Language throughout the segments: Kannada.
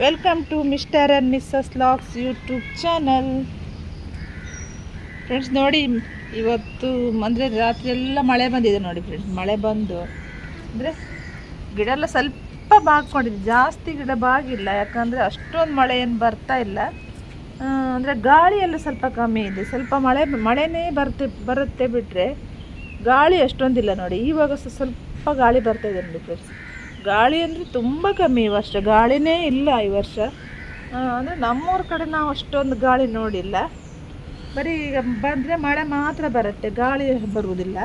Welcome to mister and missus logs YouTube channel. Friends ನೋಡಿ, ಇವತ್ತು ಅಂದರೆ ರಾತ್ರಿ ಎಲ್ಲ ಮಳೆ ಬಂದಿದೆ ನೋಡಿ ಫ್ರೆಂಡ್ಸ್. ಮಳೆ ಬಂದು ಅಂದರೆ ಗಿಡ ಎಲ್ಲ ಸ್ವಲ್ಪ ಬಾಗ್ಕೊಂಡಿದೆ, ಜಾಸ್ತಿ ಗಿಡ ಬಾಗಿಲ್ಲ, ಯಾಕಂದರೆ ಅಷ್ಟೊಂದು ಮಳೆ ಏನು ಬರ್ತಾ ಇಲ್ಲ. ಅಂದರೆ ಗಾಳಿ ಎಲ್ಲ ಸ್ವಲ್ಪ ಕಮ್ಮಿ ಇದೆ, ಸ್ವಲ್ಪ ಮಳೆನೇ ಬರುತ್ತೆ ಬಿಟ್ಟರೆ ಗಾಳಿ ಅಷ್ಟೊಂದಿಲ್ಲ ನೋಡಿ. ಇವಾಗ ಸ್ವಲ್ಪ ಗಾಳಿ ಬರ್ತಾ ಇದೆ ನೋಡಿ ಫ್ರೆಂಡ್ಸ್. ಗಾಳಿ ಅಂದರೆ ತುಂಬ ಕಮ್ಮಿ ಈ ವರ್ಷ, ಗಾಳಿನೇ ಇಲ್ಲ ಈ ವರ್ಷ. ಅಂದರೆ ನಮ್ಮೂರ ಕಡೆ ನಾವು ಅಷ್ಟೊಂದು ಗಾಳಿ ನೋಡಿಲ್ಲ. ಬರೀ ಈಗ ಬಂದರೆ ಮಳೆ ಮಾತ್ರ ಬರುತ್ತೆ, ಗಾಳಿ ಬರುವುದಿಲ್ಲ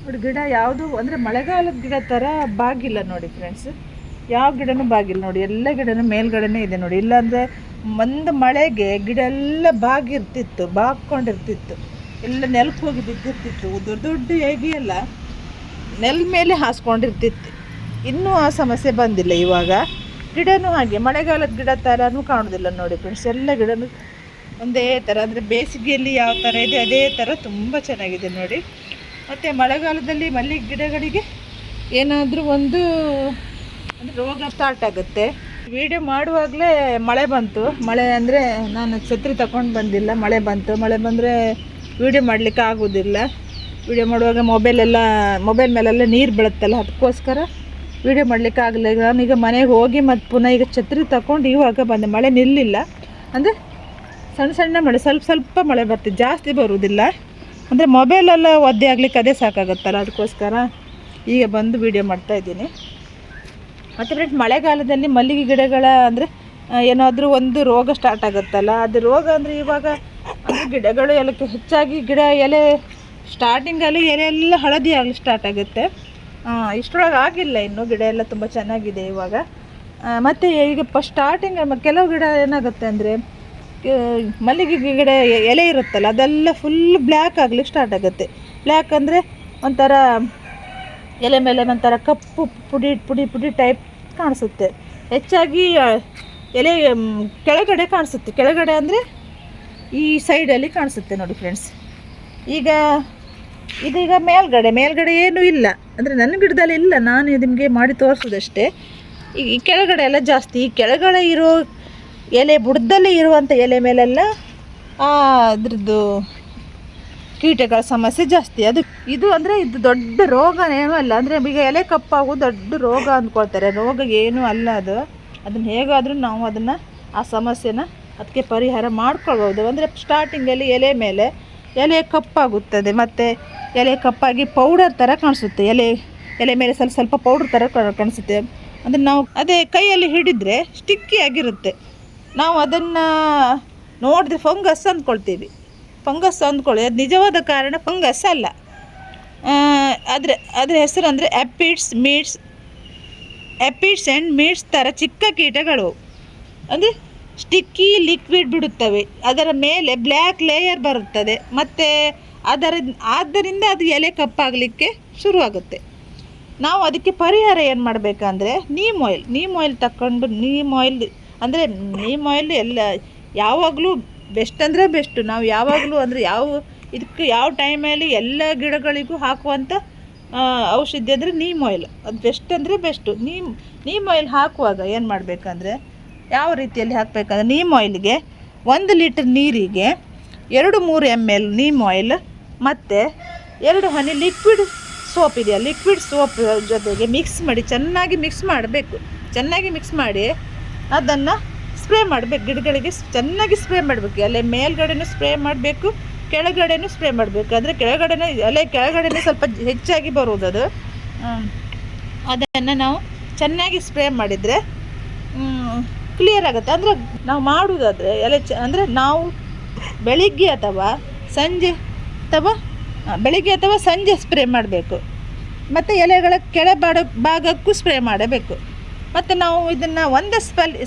ನೋಡಿ. ಗಿಡ ಯಾವುದು ಅಂದರೆ ಮಳೆಗಾಲದ ಗಿಡ ಥರ ಬಾಗಿಲ್ಲ ನೋಡಿ ಫ್ರೆಂಡ್ಸ್. ಯಾವ ಗಿಡನೂ ಬಾಗಿಲ್ಲ ನೋಡಿ, ಎಲ್ಲ ಗಿಡನೂ ಮೇಲ್ಗಡೆನೇ ಇದೆ ನೋಡಿ. ಇಲ್ಲಾಂದರೆ ಒಂದು ಮಳೆಗೆ ಗಿಡ ಎಲ್ಲ ಬಾಗ್ಕೊಂಡಿರ್ತಿತ್ತು, ಎಲ್ಲ ನೆಲಕ್ಕೆ ಹೋಗಿ ಬಿದ್ದಿರ್ತಿತ್ತು. ದೊಡ್ಡ ಹೇಗೆ ಎಲ್ಲ ನೆಲ ಮೇಲೆ ಹಾಸ್ಕೊಂಡಿರ್ತಿತ್ತು. ಇನ್ನೂ ಆ ಸಮಸ್ಯೆ ಬಂದಿಲ್ಲ. ಇವಾಗ ಗಿಡನೂ ಹಾಗೆ ಮಳೆಗಾಲದ ಗಿಡ ಥರನೂ ಕಾಣೋದಿಲ್ಲ ನೋಡಿ ಫ್ರೆಂಡ್ಸ್. ಎಲ್ಲ ಗಿಡನೂ ಒಂದೇ ಥರ, ಅಂದರೆ ಬೇಸಿಗೆಯಲ್ಲಿ ಯಾವ ಥರ ಇದೆ ಅದೇ ಥರ ತುಂಬ ಚೆನ್ನಾಗಿದೆ ನೋಡಿ. ಮತ್ತು ಮಳೆಗಾಲದಲ್ಲಿ ಮಲ್ಲಿಗೆ ಗಿಡಗಳಿಗೆ ಏನಾದರೂ ಒಂದು ಅಂದರೆ ರೋಗ ಸ್ಟಾರ್ಟ್ ಆಗುತ್ತೆ. ವಿಡಿಯೋ ಮಾಡುವಾಗಲೇ ಮಳೆ ಬಂತು. ಮಳೆ ಅಂದರೆ ನಾನು ಛತ್ರಿ ತಗೊಂಡು ಬಂದಿಲ್ಲ, ಮಳೆ ಬಂತು. ಮಳೆ ಬಂದರೆ ವಿಡಿಯೋ ಮಾಡಲಿಕ್ಕೆ ಆಗೋದಿಲ್ಲ. ವಿಡಿಯೋ ಮಾಡುವಾಗ ಮೊಬೈಲ್ ಮೇಲೆಲ್ಲ ನೀರು ಬೀಳುತ್ತಲ್ಲ, ಅದಕ್ಕೋಸ್ಕರ ವಿಡಿಯೋ ಮಾಡಲಿಕ್ಕೆ ಆಗಲಿಲ್ಲ. ನಾನೀಗ ಮನೆಗೆ ಹೋಗಿ ಮತ್ತು ಪುನಃ ಈಗ ಛತ್ರಿ ತಗೊಂಡು ಇವಾಗ ಬಂದೆ. ಮಳೆ ನಿಲ್ಲಿಲ್ಲ, ಅಂದರೆ ಸಣ್ಣ ಮಳೆ, ಸ್ವಲ್ಪ ಮಳೆ ಬರ್ತಿದೆ, ಜಾಸ್ತಿ ಬರುವುದಿಲ್ಲ. ಅಂದರೆ ಮೊಬೈಲೆಲ್ಲ ಒದ್ದೆ ಆಗಲಿಕ್ಕೆ ಅದೇ ಸಾಕಾಗುತ್ತಲ್ಲ, ಅದಕ್ಕೋಸ್ಕರ ಈಗ ಬಂದು ವಿಡಿಯೋ ಮಾಡ್ತಾಯಿದ್ದೀನಿ. ಮತ್ತು ಫ್ರೆಂಡ್ಸ್, ಮಳೆಗಾಲದಲ್ಲಿ ಮಲ್ಲಿಗೆ ಗಿಡಗಳ ಅಂದರೆ ಏನಾದರೂ ಒಂದು ರೋಗ ಸ್ಟಾರ್ಟ್ ಆಗುತ್ತಲ್ಲ, ಅದು ರೋಗ ಅಂದರೆ ಇವಾಗ ಅಂದರೆ ಗಿಡಗಳು ಎಲ್ಲ ಹೆಚ್ಚಾಗಿ ಎಲೆ ಸ್ಟಾರ್ಟಿಂಗಲ್ಲಿ ಎಲೆ ಎಲ್ಲ ಹಳದಿ ಆಗಲಿ ಸ್ಟಾರ್ಟ್ ಆಗುತ್ತೆ. ಇಷ್ಟರೊಳಗೆ ಆಗಿಲ್ಲ ಇನ್ನು, ಗಿಡ ಎಲ್ಲ ತುಂಬ ಚೆನ್ನಾಗಿದೆ ಇವಾಗ. ಮತ್ತು ಈಗ ಸ್ಟಾರ್ಟಿಂಗ್ ಕೆಲವು ಗಿಡ ಏನಾಗುತ್ತೆ ಅಂದರೆ ಮಲ್ಲಿಗೆ ಗಿಡ ಎಲೆ ಇರುತ್ತಲ್ಲ, ಅದೆಲ್ಲ ಫುಲ್ ಬ್ಲ್ಯಾಕ್ ಆಗಲಿಕ್ಕೆ ಸ್ಟಾರ್ಟ್ ಆಗುತ್ತೆ. ಬ್ಲ್ಯಾಕ್ ಅಂದರೆ ಒಂಥರ ಎಲೆ ಮೇಲೆ ಒಂಥರ ಕಪ್ಪು ಪುಡಿ ಟೈಪ್ ಕಾಣಿಸುತ್ತೆ. ಹೆಚ್ಚಾಗಿ ಎಲೆ ಕೆಳಗಡೆ ಕಾಣಿಸುತ್ತೆ, ಕೆಳಗಡೆ ಅಂದರೆ ಈ ಸೈಡಲ್ಲಿ ಕಾಣಿಸುತ್ತೆ ನೋಡಿ ಫ್ರೆಂಡ್ಸ್. ಇದೀಗ ಮೇಲ್ಗಡೆ ಏನೂ ಇಲ್ಲ, ಅಂದರೆ ನನ್ನ ಗಿಡದಲ್ಲಿ ಇಲ್ಲ, ನಾನು ನಿಮಗೆ ಮಾಡಿ ತೋರಿಸೋದಷ್ಟೇ. ಈ ಕೆಳಗಡೆ ಎಲ್ಲ ಜಾಸ್ತಿ, ಈ ಕೆಳಗಡೆ ಇರೋ ಎಲೆ ಬುಡದಲ್ಲೇ ಇರುವಂಥ ಎಲೆ ಮೇಲೆಲ್ಲ ಅದ್ರದ್ದು ಕೀಟಗಳ ಸಮಸ್ಯೆ ಜಾಸ್ತಿ. ಇದು ದೊಡ್ಡ ರೋಗನೇನೂ ಅಲ್ಲ. ಅಂದರೆ ಈಗ ಎಲೆ ಕಪ್ಪಾಗೋ ದೊಡ್ಡ ರೋಗ ಅಂದ್ಕೊಳ್ತಾರೆ, ರೋಗ ಏನೂ ಅಲ್ಲ ಅದು. ಅದನ್ನು ಹೇಗಾದರೂ ನಾವು ಆ ಸಮಸ್ಯೆನ ಅದಕ್ಕೆ ಪರಿಹಾರ ಮಾಡ್ಕೊಳ್ಬೋದು. ಅಂದರೆ ಸ್ಟಾರ್ಟಿಂಗಲ್ಲಿ ಎಲೆ ಕಪ್ಪಾಗುತ್ತದೆ, ಮತ್ತು ಎಲೆ ಕಪ್ಪಾಗಿ ಪೌಡರ್ ಥರ ಕಾಣಿಸುತ್ತೆ. ಎಲೆ ಮೇಲೆ ಸ್ವಲ್ಪ ಪೌಡರ್ ಥರ ಕಾಣಿಸುತ್ತೆ. ಅಂದರೆ ನಾವು ಅದೇ ಕೈಯಲ್ಲಿ ಹಿಡಿದ್ರೆ ಸ್ಟಿಕ್ಕಿ ಆಗಿರುತ್ತೆ. ನಾವು ಅದನ್ನು ನೋಡಿದ್ರೆ ಫಂಗಸ್ ಅಂದ್ಕೊಳ್ತೀವಿ. ಅದು ನಿಜವಾದ ಕಾರಣ ಫಂಗಸ್ ಅಲ್ಲ. ಅದ್ರ ಹೆಸರು ಅಂದರೆ ಆ್ಯಪಿಡ್ಸ್ ಆ್ಯಂಡ್ ಮೀಟ್ಸ್ ಥರ ಚಿಕ್ಕ ಕೀಟಗಳು. ಅಂದರೆ ಸ್ಟಿಕ್ಕಿ ಲಿಕ್ವಿಡ್ ಬಿಡುತ್ತವೆ, ಅದರ ಮೇಲೆ ಬ್ಲ್ಯಾಕ್ ಲೇಯರ್ ಬರುತ್ತದೆ, ಮತ್ತು ಆದ್ದರಿಂದ ಅದು ಎಲೆ ಕಪ್ಪಾಗಲಿಕ್ಕೆ ಶುರುವಾಗುತ್ತೆ. ನಾವು ಅದಕ್ಕೆ ಪರಿಹಾರ ಏನು ಮಾಡಬೇಕಂದ್ರೆ ನೀಮ್ ಆಯಿಲ್ ತಗೊಂಡು, ನೀಮ್ ಆಯಿಲ್ ಎಲ್ಲ ಯಾವಾಗಲೂ ಬೆಸ್ಟ್ ಅಂದರೆ ಬೆಸ್ಟು. ನಾವು ಯಾವಾಗಲೂ ಅಂದರೆ ಯಾವ ಟೈಮಲ್ಲಿ ಎಲ್ಲ ಗಿಡಗಳಿಗೂ ಹಾಕುವಂಥ ಔಷಧಿ ಅಂದರೆ ನೀಮ್ ಆಯಿಲ್, ಅದು ಬೆಸ್ಟ್ ಅಂದರೆ ಬೆಸ್ಟು. ನೀಮ್ ಆಯಿಲ್ ಹಾಕುವಾಗ ಏನು ಮಾಡಬೇಕಂದ್ರೆ, ಯಾವ ರೀತಿಯಲ್ಲಿ ಹಾಕಬೇಕಂದ್ರೆ, ನೀಮ್ ಆಯಿಲ್ಗೆ 1 ಲೀಟರ್ ನೀರಿಗೆ 2-3 ml ನೀಮ್ ಆಯಿಲ್ ಮತ್ತು 2 ಹನಿ ಲಿಕ್ವಿಡ್ ಸೋಪ್ ಇದೆಯಲ್ಲ, ಲಿಕ್ವಿಡ್ ಸೋಪ್ ಜೊತೆಗೆ ಚೆನ್ನಾಗಿ ಮಿಕ್ಸ್ ಮಾಡಿ ಅದನ್ನು ಸ್ಪ್ರೇ ಮಾಡಬೇಕು. ಗಿಡಗಳಿಗೆ ಚೆನ್ನಾಗಿ ಸ್ಪ್ರೇ ಮಾಡಬೇಕು. ಎಲೆ ಮೇಲ್ಗಡೆನೂ ಸ್ಪ್ರೇ ಮಾಡಬೇಕು, ಕೆಳಗಡೆನೂ ಸ್ಪ್ರೇ ಮಾಡಬೇಕು. ಅಂದರೆ ಕೆಳಗಡೆನೇ ಸ್ವಲ್ಪ ಹೆಚ್ಚಾಗಿ ಬರುವುದು ಅದು. ಅದನ್ನು ನಾವು ಚೆನ್ನಾಗಿ ಸ್ಪ್ರೇ ಮಾಡಿದರೆ ಕ್ಲಿಯರ್ ಆಗುತ್ತೆ. ಅಂದರೆ ನಾವು ಮಾಡುವುದಾದರೆ ಅಂದರೆ ನಾವು ಬೆಳಿಗ್ಗೆ ಅಥವಾ ಸಂಜೆ ಸ್ಪ್ರೇ ಮಾಡಬೇಕು. ಮತ್ತು ಎಲೆಗಳ ಭಾಗಕ್ಕೂ ಸ್ಪ್ರೇ ಮಾಡಬೇಕು. ಮತ್ತು ನಾವು ಇದನ್ನು ಒಂದೇ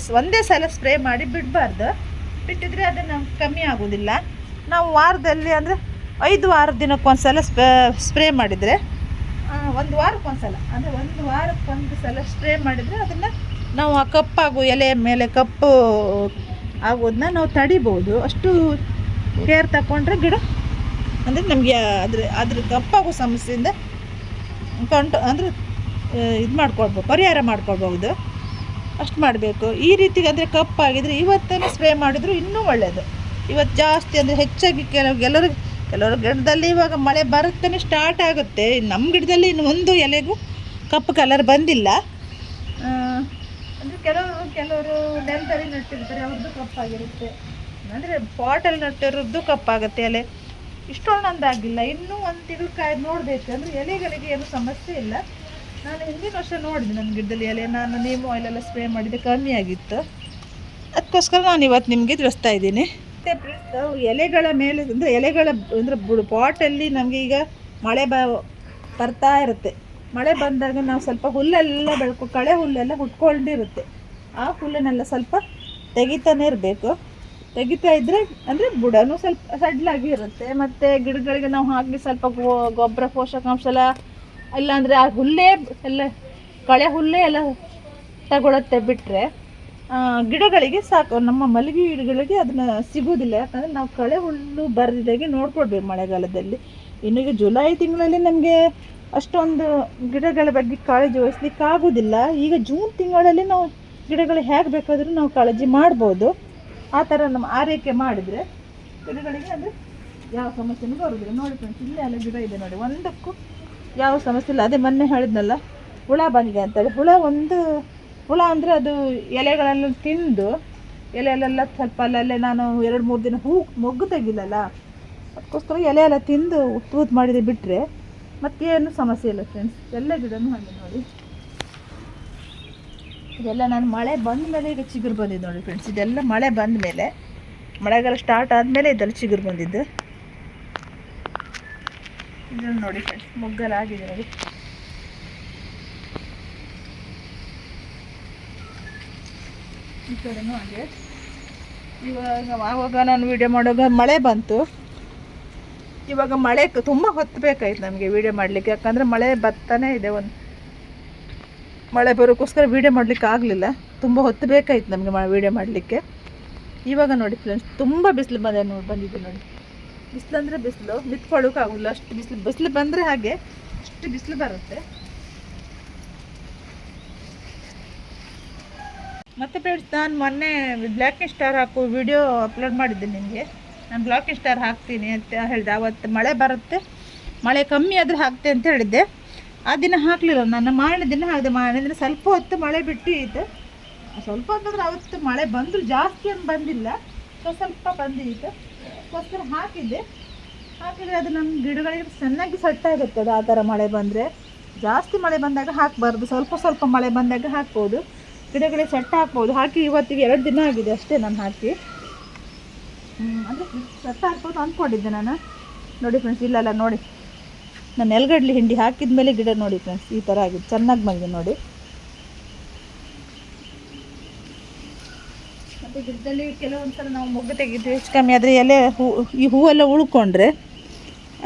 ಸಲ ಸ್ಪ್ರೇ ಮಾಡಿ ಬಿಟ್ಟಿದ್ರೆ ಅದನ್ನು ಕಮ್ಮಿ ಆಗೋದಿಲ್ಲ. ನಾವು ವಾರದಲ್ಲಿ ಅಂದರೆ 5 ದಿನಕ್ಕೊಂದ್ಸಲ ಸ್ಪ್ರೇ ಮಾಡಿದರೆ, 1 ವಾರಕ್ಕೊಂದ್ಸಲ ಅಂದರೆ 1 ವಾರಕ್ಕೊಂದು ಸಲ ಸ್ಪ್ರೇ ಮಾಡಿದರೆ ಅದನ್ನು ನಾವು ಆ ಕಪ್ಪಾಗೋ ಎಲೆ ಮೇಲೆ ಕಪ್ಪು ಆಗೋದನ್ನ ನಾವು ತಡಿಬೋದು. ಅಷ್ಟು ಕೇರ್ ತಗೊಂಡ್ರೆ ಗಿಡ ಅಂದರೆ ನಮಗೆ ಅದ್ರ ಕಪ್ಪಾಗೋ ಸಮಸ್ಯೆಯಿಂದ ಪರಿಹಾರ ಮಾಡ್ಕೊಳ್ಬಹುದು. ಅಷ್ಟು ಮಾಡಬೇಕು. ಈ ರೀತಿಗೆ ಅಂದರೆ ಕಪ್ಪಾಗಿದ್ರೆ ಇವತ್ತೇ ಸ್ಪ್ರೇ ಮಾಡಿದ್ರು ಇನ್ನೂ ಒಳ್ಳೆಯದು. ಇವತ್ತು ಜಾಸ್ತಿ ಅಂದರೆ ಹೆಚ್ಚಾಗಿ ಕೆಲವರು ಗಿಡದಲ್ಲಿ ಇವಾಗ ಮಳೆ ಬರುತ್ತೇ ಸ್ಟಾರ್ಟ್ ಆಗುತ್ತೆ. ನಮ್ಮ ಗಿಡದಲ್ಲಿ ಇನ್ನು ಒಂದು ಎಲೆಗೂ ಕಪ್ಪು ಕಲರ್ ಬಂದಿಲ್ಲ. ಅಂದರೆ ಕೆಲವರು ನೆಲದಲ್ಲಿ ನಟ್ಟಿರ್ತಾರೆ, ಅವ್ರದ್ದು ಕಪ್ಪಾಗಿರುತ್ತೆ. ಅಂದರೆ ಪಾಟಲ್ಲಿ ನಟ್ಟಿರೋದು ಕಪ್ಪಾಗುತ್ತೆ ಎಲೆ. ಇಷ್ಟೊಂದೊಂದಾಗಿಲ್ಲ, ಇನ್ನೂ ಒಂದು ತಿಂಗಳು ಕಾಯ್ದು ನೋಡಬೇಕು. ಅಂದರೆ ಎಲೆಗಳಿಗೆ ಏನು ಸಮಸ್ಯೆ ಇಲ್ಲ. ನಾನು ಹಿಂದಿನ ವರ್ಷ ನೋಡಿದೆ ನನ್ನ ಗಿಡದಲ್ಲಿ ಎಲೆ, ನಾನು ನೀಮ್ ಆಯಿಲೆಲ್ಲ ಸ್ಪ್ರೇ ಮಾಡಿದ್ದೆ, ಕಮ್ಮಿ ಆಗಿತ್ತು. ಅದಕ್ಕೋಸ್ಕರ ನಾನು ಇವತ್ತು ನಿಮಗೆ ತಿಳಿಸ್ತಾ ಇದ್ದೀನಿ. ಮತ್ತು ಎಲೆಗಳ ಮೇಲೆ ಅಂದರೆ ಅಂದರೆ ಪಾಟಲ್ಲಿ ನಮಗೆ ಈಗ ಮಳೆ ಬರ್ತಾ ಇರುತ್ತೆ. ಮಳೆ ಬಂದಾಗ ನಾವು ಸ್ವಲ್ಪ ಹುಲ್ಲೆಲ್ಲ ಕಳೆ ಹುಲ್ಲೆಲ್ಲ ಹುಟ್ಕೊಂಡಿರುತ್ತೆ. ಆ ಹುಲ್ಲನ್ನೆಲ್ಲ ಸ್ವಲ್ಪ ತೆಗಿತಾನೆ ಇರಬೇಕು. ತೆಗಿತಾ ಇದ್ದರೆ ಅಂದರೆ ಬುಡನೂ ಸ್ವಲ್ಪ ಸಡ್ಲಾಗಿ ಇರುತ್ತೆ. ಮತ್ತು ಗಿಡಗಳಿಗೆ ನಾವು ಹಾಕಿ ಸ್ವಲ್ಪ ಗೊಬ್ಬರ ಪೋಷಕಾಂಶ ಎಲ್ಲ ಇಲ್ಲಾಂದರೆ ಆ ಹುಲ್ಲೇ ಎಲ್ಲ ಕಳೆ ಹುಲ್ಲೇ ಎಲ್ಲ ತಗೊಳುತ್ತೆ ಬಿಟ್ಟರೆ ಗಿಡಗಳಿಗೆ ಸಾಕು. ನಮ್ಮ ಮಲ್ಲಿಗೆ ಗಿಡಗಳಿಗೆ ಅದನ್ನು ಸಿಗೋದಿಲ್ಲ. ಯಾಕಂದರೆ ನಾವು ಕಳೆ ಹುಲ್ಲು ಬರದಿದ್ದಾಗೆ ನೋಡ್ಕೊಳ್ಬೇಕು ಮಳೆಗಾಲದಲ್ಲಿ. ಇನ್ನು ಈಗ ಜುಲೈ ತಿಂಗಳಲ್ಲಿ ನಮಗೆ ಅಷ್ಟೊಂದು ಗಿಡಗಳ ಬಗ್ಗೆ ಕಾಳಜಿ ವಹಿಸ್ಲಿಕ್ಕೆ ಆಗೋದಿಲ್ಲ. ಈಗ ಜೂನ್ ತಿಂಗಳಲ್ಲಿ ನಾವು ಗಿಡಗಳು ಹೇಗೆ ಬೇಕಾದರೂ ನಾವು ಕಾಳಜಿ ಮಾಡ್ಬೋದು. ಆ ಥರ ನಮ್ಮ ಆರೈಕೆ ಮಾಡಿದರೆ ಗಿಡಗಳಿಗೆ ಅಂದರೆ ಯಾವ ಸಮಸ್ಯೆನೂ ಬರೋದಿಲ್ಲ. ನೋಡಿ ಫ್ರೆಂಡ್ಸ್, ಇಲ್ಲೇ ಎಲ್ಲ ಗಿಡ ಇದೆ ನೋಡಿ, ಒಂದಕ್ಕೂ ಯಾವ ಸಮಸ್ಯೆ ಇಲ್ಲ. ಅದೇ ಮೊನ್ನೆ ಹೇಳಿದ್ನಲ್ಲ ಹುಳ ಬಂದಿದೆ ಅಂತೇಳಿ. ಹುಳ ಅಂದರೆ ಅದು ಎಲೆಗಳೆಲ್ಲ ತಿಂದು ಎಲೆಯಲ್ಲೆಲ್ಲ ಸ್ವಲ್ಪ ಅಲ್ಲಲ್ಲೇ ನಾನು 2-3 ದಿನ ಮೊಗ್ಗು ತೆಗಿಲ್ಲಲ್ಲ, ಅದಕ್ಕೋಸ್ಕರ ಎಲೆ ಎಲ್ಲ ತಿಂದು ತೂತು ಮಾಡಿದೆ ಬಿಟ್ಟರೆ ಮತ್ತೇನು ಸಮಸ್ಯೆ ಇಲ್ಲ ಫ್ರೆಂಡ್ಸ್. ಎಲ್ಲ ಗಿಡನೂ ಹಾಗೆ ನೋಡಿ. ಇದೆಲ್ಲ ನಾನು ಮಳೆ ಬಂದ ಮೇಲೆ ಈಗ ಚಿಗುರು ಬಂದಿದ್ದು ನೋಡಿ ಫ್ರೆಂಡ್ಸ್. ಇದೆಲ್ಲ ಮಳೆ ಬಂದ ಮೇಲೆ, ಮಳೆಗಾಲ ಸ್ಟಾರ್ಟ್ ಆದಮೇಲೆ ಇದೆಲ್ಲ ಚಿಗುರು ಬಂದಿದ್ದು. ಇದನ್ನು ನೋಡಿ ಫ್ರೆಂಡ್ಸ್, ಮೊಗ್ಗಲ್ಲ ಆಗಿದೆ ನೋಡಿ. ಈ ಕಡೆನೂ ಹಾಗೆ. ಆವಾಗ ನಾನು ವೀಡಿಯೋ ಮಾಡುವಾಗ ಮಳೆ ಬಂತು. ಇವಾಗ ಮಳೆ ತುಂಬ ಹೊತ್ತು ಬೇಕಾಯ್ತು ನಮಗೆ ವೀಡಿಯೋ ಮಾಡಲಿಕ್ಕೆ. ಯಾಕಂದರೆ ಮಳೆ ಬರ್ತಾನೆ ಇದೆ. ಮಳೆ ಬರೋಕ್ಕೋಸ್ಕರ ವೀಡಿಯೋ ಮಾಡಲಿಕ್ಕೆ ಆಗಲಿಲ್ಲ. ತುಂಬ ಹೊತ್ತು ಬೇಕಾಯ್ತು ನಮಗೆ ವೀಡಿಯೋ ಮಾಡಲಿಕ್ಕೆ. ಇವಾಗ ನೋಡಿ ಫ್ರೆಂಡ್ಸ್, ತುಂಬ ಬಿಸಿಲು ಬಂದಿದೆ ನೋಡಿ. ಬಿಸಿಲು ಅಂದರೆ ಬಿಸಿಲು, ನಿಂತ್ಕೊಳ್ಳೋಕ್ಕಾಗಲ್ಲ ಅಷ್ಟು ಬಿಸಿಲು ಬಂದರೆ ಹಾಗೆ ಅಷ್ಟು ಬಿಸಿಲು ಬರುತ್ತೆ. ಮತ್ತು ಫ್ರೆಂಡ್ಸ್, ನಾನು ಮೊನ್ನೆ ಬ್ಲ್ಯಾಕ್ ಸ್ಟಾರ್ ಹಾಕೋ ವಿಡಿಯೋ ಅಪ್ಲೋಡ್ ಮಾಡಿದ್ದೆ ನಿಮಗೆ. ನಾನು ಬ್ಲ್ಯಾಕ್ ಸ್ಟಾರ್ ಹಾಕ್ತೀನಿ ಅಂತ ಹೇಳಿದೆ. ಆವತ್ತು ಮಳೆ ಬರುತ್ತೆ, ಮಳೆ ಕಮ್ಮಿ ಆದರೆ ಹಾಕ್ತೆ ಅಂತ ಹೇಳಿದ್ದೆ. ಆ ದಿನ ಹಾಕಲಿಲ್ಲ ನಾನು, ಮಾರನೇ ದಿನ ಹಾಕಿದೆ. ಮಾರನೇ ದಿನ ಸ್ವಲ್ಪ ಹೊತ್ತು ಮಳೆ ಬಿಟ್ಟಿತ್ತು. ಸ್ವಲ್ಪ ಹೊತ್ತಂದ್ರೆ ಅವತ್ತು ಮಳೆ ಬಂದರೂ ಜಾಸ್ತಿ ಏನು ಬಂದಿಲ್ಲ, ಸ್ವಲ್ಪ ಬಂದಿತ್ತು. ಅದಕ್ಕೋಸ್ಕರ ಹಾಕಿದ್ದೆ ಅದು ನಮ್ಮ ಗಿಡಗಳಿಗೆ ಚೆನ್ನಾಗಿ ಸೆಟ್ ಆಗುತ್ತೆ. ಅದು ಆ ಥರ ಮಳೆ ಬಂದರೆ. ಜಾಸ್ತಿ ಮಳೆ ಬಂದಾಗ ಹಾಕಬಾರ್ದು, ಸ್ವಲ್ಪ ಮಳೆ ಬಂದಾಗ ಹಾಕ್ಬೋದು. ಗಿಡಗಳಿಗೆ ಸೆಟ್ ಹಾಕ್ಬೋದು. ಹಾಕಿ ಇವತ್ತಿಗೆ 2 ದಿನ ಆಗಿದೆ ಅಷ್ಟೇ ನಾನು ಹಾಕಿ. ಅಂದರೆ ಸೆಟ್ ಹಾಕ್ಬೋದು ಅಂದ್ಕೊಂಡಿದ್ದೆ ನಾನು. ನೋಡಿ ಫ್ರೆಂಡ್ಸ್, ಇಲ್ಲೆಲ್ಲ ನೋಡಿ, ನಾನು ನೆಲಗಡ್ಲೆ ಹಿಂಡಿ ಹಾಕಿದ ಮೇಲೆ ಗಿಡ ನೋಡಿ ಫ್ರೆಂಡ್ಸ್ ಈ ಥರ ಆಗಿದೆ, ಚೆನ್ನಾಗಿ ಬಂದಿದೆ ನೋಡಿ. ಮತ್ತು ಗಿಡದಲ್ಲಿ ಕೆಲವೊಂದು ಸಲ ನಾವು ಮೊಗ್ಗು ತೆಗೆದು ಹೆಚ್ಚು ಕಮ್ಮಿ ಆದರೆ ಎಲೆ ಈ ಹೂವೆಲ್ಲ ಉಳ್ಕೊಂಡ್ರೆ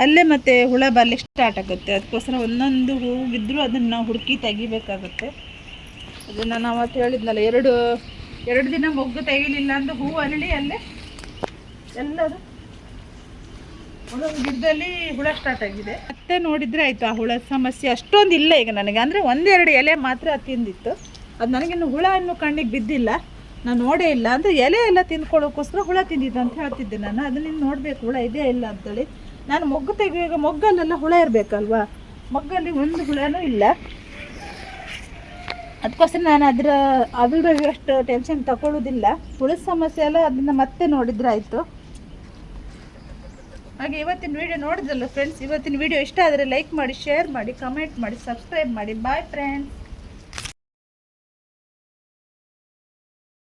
ಅಲ್ಲೇ ಮತ್ತೆ ಹುಳ ಬರಲಿಕ್ಕೆ ಸ್ಟಾರ್ಟ್ ಆಗುತ್ತೆ. ಅದಕ್ಕೋಸ್ಕರ ಒಂದೊಂದು ಹೂವು ಬಿದ್ದರೂ ಅದನ್ನು ನಾವು ಹುಡುಕಿ ತೆಗಿಬೇಕಾಗುತ್ತೆ. ಅದನ್ನು ನಾವು ಅವತ್ತು ಹೇಳಿದ್ನಲ್ಲ, 2 ದಿನ ಮೊಗ್ಗು ತೆಗಿಲಿಲ್ಲ ಅಂದರೆ ಹೂವು ಅರಳಿ ಅಲ್ಲೇ ಎಲ್ಲದು ಒಂದೊಂದು ಗಿಡದಲ್ಲಿ ಹುಳ ಸ್ಟಾರ್ಟ್ ಆಗಿದೆ. ಮತ್ತೆ ನೋಡಿದರೆ ಆಯಿತು, ಆ ಹುಳ ಸಮಸ್ಯೆ ಅಷ್ಟೊಂದು ಇಲ್ಲ ಈಗ ನನಗೆ. ಅಂದರೆ 1-2 ಎಲೆ ಮಾತ್ರ ತಿಂದಿತ್ತು. ಅದು ನನಗಿನ್ನು ಹುಳ ಇನ್ನೂ ಕಣ್ಣಿಗೆ ಬಿದ್ದಿಲ್ಲ, ನಾನು ನೋಡೇ ಇಲ್ಲ. ಅಂದರೆ ಎಲೆ ಎಲ್ಲ ತಿಂದ್ಕೊಳ್ಳೋಕ್ಕೋಸ್ಕರ ಹುಳ ತಿಂದಿದ್ದು ಅಂತ ಹೇಳ್ತಿದ್ದೆ ನಾನು. ಅದನ್ನ ನೋಡಬೇಕು ಹುಳ ಇದೆಯಾ ಇಲ್ಲ ಅಂತೇಳಿ. ನಾನು ಮೊಗ್ಗು ತೆಗೆಯುವಾಗ ಮೊಗ್ಗಲ್ಲೆಲ್ಲ ಹುಳ ಇರಬೇಕಲ್ವಾ, ಮೊಗ್ಗಲ್ಲಿ ಒಂದು ಹುಳನೂ ಇಲ್ಲ. ಅದಕ್ಕೋಸ್ಕರ ನಾನು ಅದ್ರ ಬಗ್ಗೆ ಅಷ್ಟು ಟೆನ್ಷನ್ ತಗೊಳ್ಳೋದಿಲ್ಲ. ಹುಳದ ಸಮಸ್ಯೆ ಎಲ್ಲ ಅದನ್ನು ಮತ್ತೆ ನೋಡಿದ್ರೆ ಆಯಿತು. ಹಾಗೆ ಇವತ್ತಿನ ವೀಡಿಯೋ ನೋಡಿದ್ರಲ್ಲ ಫ್ರೆಂಡ್ಸ್, ಇವತ್ತಿನ ವೀಡಿಯೋ ಇಷ್ಟ ಆದರೆ ಲೈಕ್ ಮಾಡಿ, ಶೇರ್ ಮಾಡಿ, ಕಮೆಂಟ್ ಮಾಡಿ, ಸಬ್ಸ್ಕ್ರೈಬ್ ಮಾಡಿ. Bye friends.